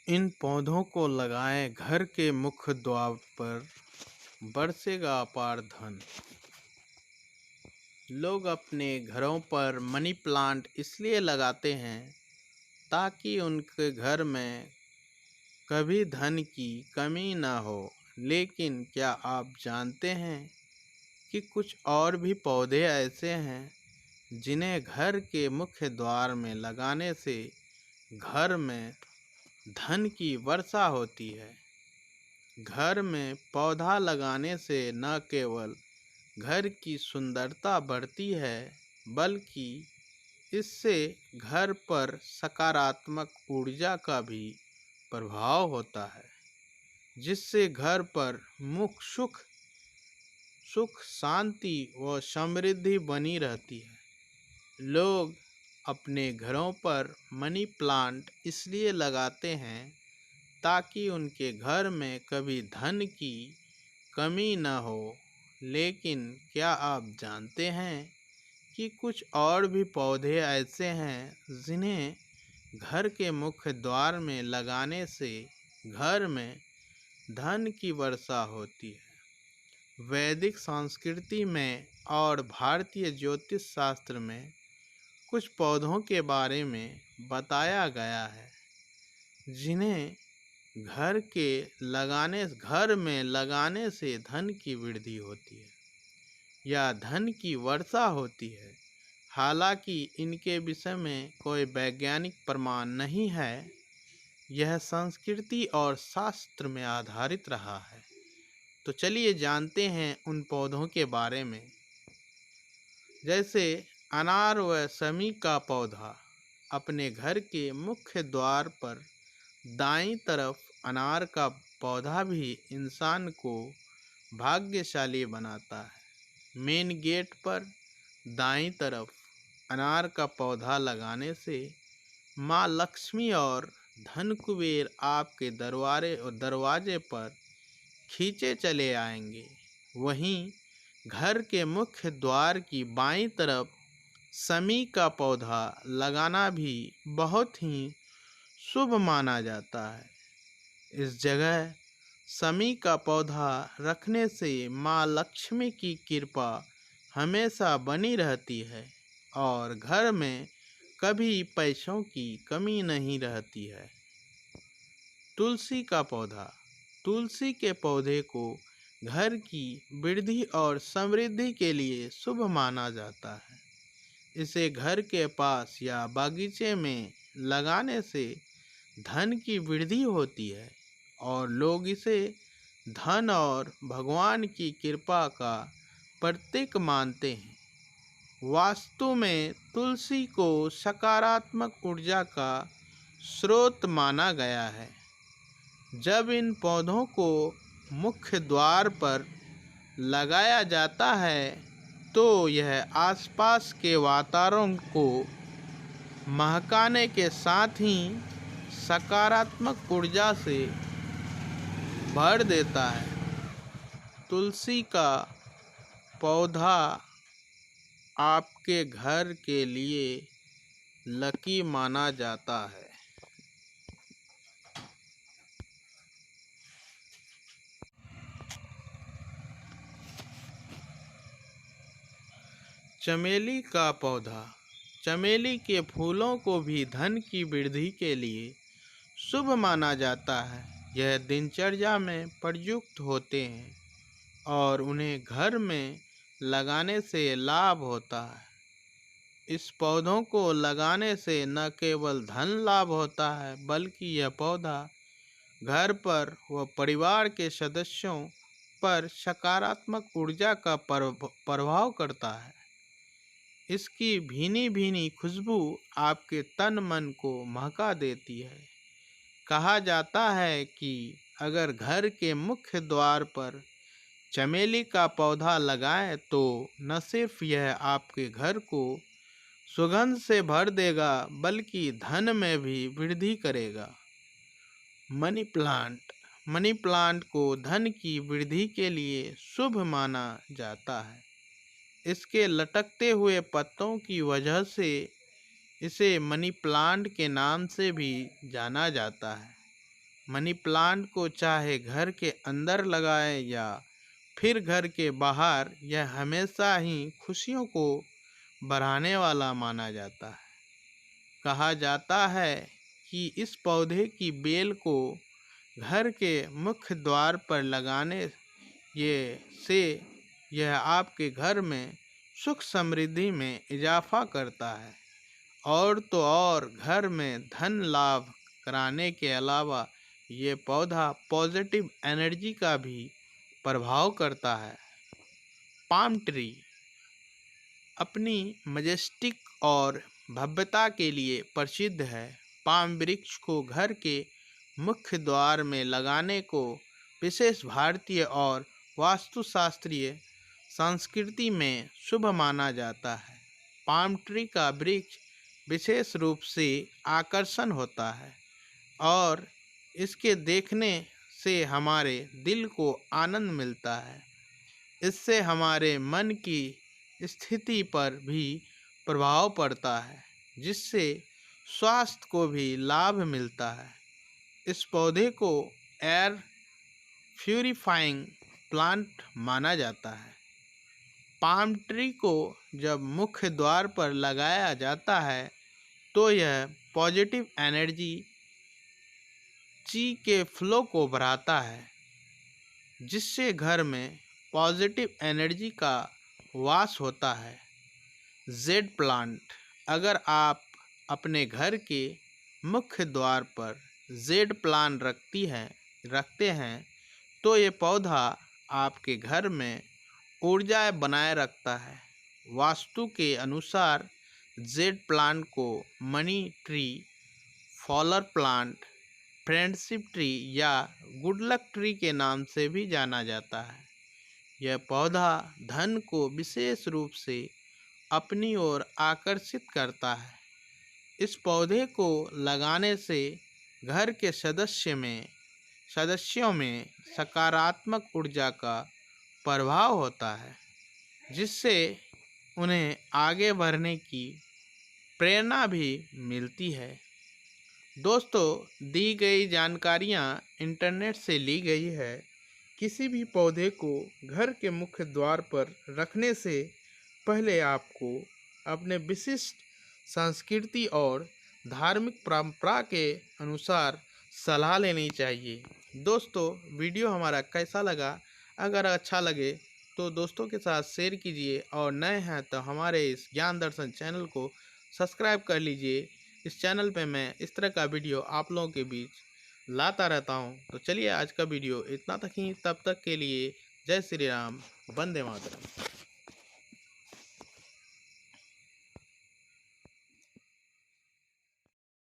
इन पौधों को लगाएं घर के मुख्य द्वार पर, बरसेगा अपार धन। लोग अपने घरों पर मनी प्लांट इसलिए लगाते हैं ताकि उनके घर में कभी धन की कमी न हो। लेकिन क्या आप जानते हैं कि कुछ और भी पौधे ऐसे हैं जिन्हें घर के मुख्य द्वार में लगाने से घर में धन की वर्षा होती है। घर में पौधा लगाने से न केवल घर की सुंदरता बढ़ती है, बल्कि इससे घर पर सकारात्मक ऊर्जा का भी प्रभाव होता है, जिससे घर पर सुख शांति व समृद्धि बनी रहती है। लोग अपने घरों पर मनी प्लांट इसलिए लगाते हैं ताकि उनके घर में कभी धन की कमी न हो। लेकिन क्या आप जानते हैं कि कुछ और भी पौधे ऐसे हैं जिन्हें घर के मुख्य द्वार में लगाने से घर में धन की वर्षा होती है। वैदिक संस्कृति में और भारतीय ज्योतिष शास्त्र में कुछ पौधों के बारे में बताया गया है जिन्हें घर में लगाने से धन की वृद्धि होती है या धन की वर्षा होती है। हालांकि इनके विषय में कोई वैज्ञानिक प्रमाण नहीं है, यह संस्कृति और शास्त्र में आधारित रहा है। तो चलिए जानते हैं उन पौधों के बारे में। जैसे अनार व शमी का पौधा। अपने घर के मुख्य द्वार पर दाईं तरफ अनार का पौधा भी इंसान को भाग्यशाली बनाता है। मेन गेट पर दाईं तरफ अनार का पौधा लगाने से माँ लक्ष्मी और धन कुबेर आपके दरवाजे पर खींचे चले आएंगे। वहीं घर के मुख्य द्वार की बाईं तरफ शमी का पौधा लगाना भी बहुत ही शुभ माना जाता है। इस जगह शमी का पौधा रखने से माँ लक्ष्मी की कृपा हमेशा बनी रहती है और घर में कभी पैसों की कमी नहीं रहती है। तुलसी का पौधा। तुलसी के पौधे को घर की वृद्धि और समृद्धि के लिए शुभ माना जाता है। इसे घर के पास या बागीचे में लगाने से धन की वृद्धि होती है और लोग इसे धन और भगवान की कृपा का प्रतीक मानते हैं। वास्तु में तुलसी को सकारात्मक ऊर्जा का स्रोत माना गया है। जब इन पौधों को मुख्य द्वार पर लगाया जाता है तो यह आसपास के वातावरण को महकाने के साथ ही सकारात्मक ऊर्जा से भर देता है। तुलसी का पौधा आपके घर के लिए लकी माना जाता है। चमेली का पौधा। चमेली के फूलों को भी धन की वृद्धि के लिए शुभ माना जाता है। यह दिनचर्या में प्रयुक्त होते हैं और उन्हें घर में लगाने से लाभ होता है। इस पौधों को लगाने से न केवल धन लाभ होता है, बल्कि यह पौधा घर पर व परिवार के सदस्यों पर सकारात्मक ऊर्जा का प्रभाव करता है। इसकी भीनी भीनी खुशबू आपके तन मन को महका देती है। कहा जाता है कि अगर घर के मुख्य द्वार पर चमेली का पौधा लगाएं तो न सिर्फ यह आपके घर को सुगंध से भर देगा, बल्कि धन में भी वृद्धि करेगा। Money plant. मनी प्लांट को धन की वृद्धि के लिए शुभ माना जाता है। इसके लटकते हुए पत्तों की वजह से इसे मनी प्लांट के नाम से भी जाना जाता है। मनी प्लांट को चाहे घर के अंदर लगाएं या फिर घर के बाहर, यह हमेशा ही खुशियों को बढ़ाने वाला माना जाता है। कहा जाता है कि इस पौधे की बेल को घर के मुख्य द्वार पर लगाने से यह आपके घर में सुख समृद्धि में इजाफा करता है, और तो और घर में धन लाभ कराने के अलावा ये पौधा पॉजिटिव एनर्जी का भी प्रभाव करता है। पाम ट्री अपनी मजेस्टिक और भव्यता के लिए प्रसिद्ध है। पाम वृक्ष को घर के मुख्य द्वार में लगाने को विशेष भारतीय और वास्तुशास्त्रीय संस्कृति में शुभ माना जाता है। पाम ट्री का वृक्ष विशेष रूप से आकर्षण होता है और इसके देखने से हमारे दिल को आनंद मिलता है। इससे हमारे मन की स्थिति पर भी प्रभाव पड़ता है, जिससे स्वास्थ्य को भी लाभ मिलता है। इस पौधे को एयर प्यूरिफाइंग प्लांट माना जाता है। पाम ट्री को जब मुख्य द्वार पर लगाया जाता है तो यह पॉजिटिव एनर्जी ची के फ्लो को बढ़ाता है, जिससे घर में पॉजिटिव एनर्जी का वास होता है। जेड प्लांट, अगर आप अपने घर के मुख्य द्वार पर जेड प्लांट रखते हैं तो ये पौधा आपके घर में ऊर्जा बनाए रखता है। वास्तु के अनुसार जेड प्लांट को मनी ट्री, फॉलर प्लांट, फ्रेंडशिप ट्री या गुड लक ट्री के नाम से भी जाना जाता है। यह पौधा धन को विशेष रूप से अपनी ओर आकर्षित करता है। इस पौधे को लगाने से घर के सदस्यों में सकारात्मक ऊर्जा का प्रभाव होता है, जिससे उन्हें आगे बढ़ने की प्रेरणा भी मिलती है। दोस्तों, दी गई जानकारियाँ इंटरनेट से ली गई है। किसी भी पौधे को घर के मुख्य द्वार पर रखने से पहले आपको अपने विशिष्ट संस्कृति और धार्मिक परंपरा के अनुसार सलाह लेनी चाहिए। दोस्तों, वीडियो हमारा कैसा लगा? अगर अच्छा लगे तो दोस्तों के साथ शेयर कीजिए, और नए हैं तो हमारे इस ज्ञान दर्शन चैनल को सब्सक्राइब कर लीजिए। इस चैनल पे मैं इस तरह का वीडियो आप लोगों के बीच लाता रहता हूँ। तो चलिए, आज का वीडियो इतना तक ही। तब तक के लिए जय श्री राम, वंदे मातरम।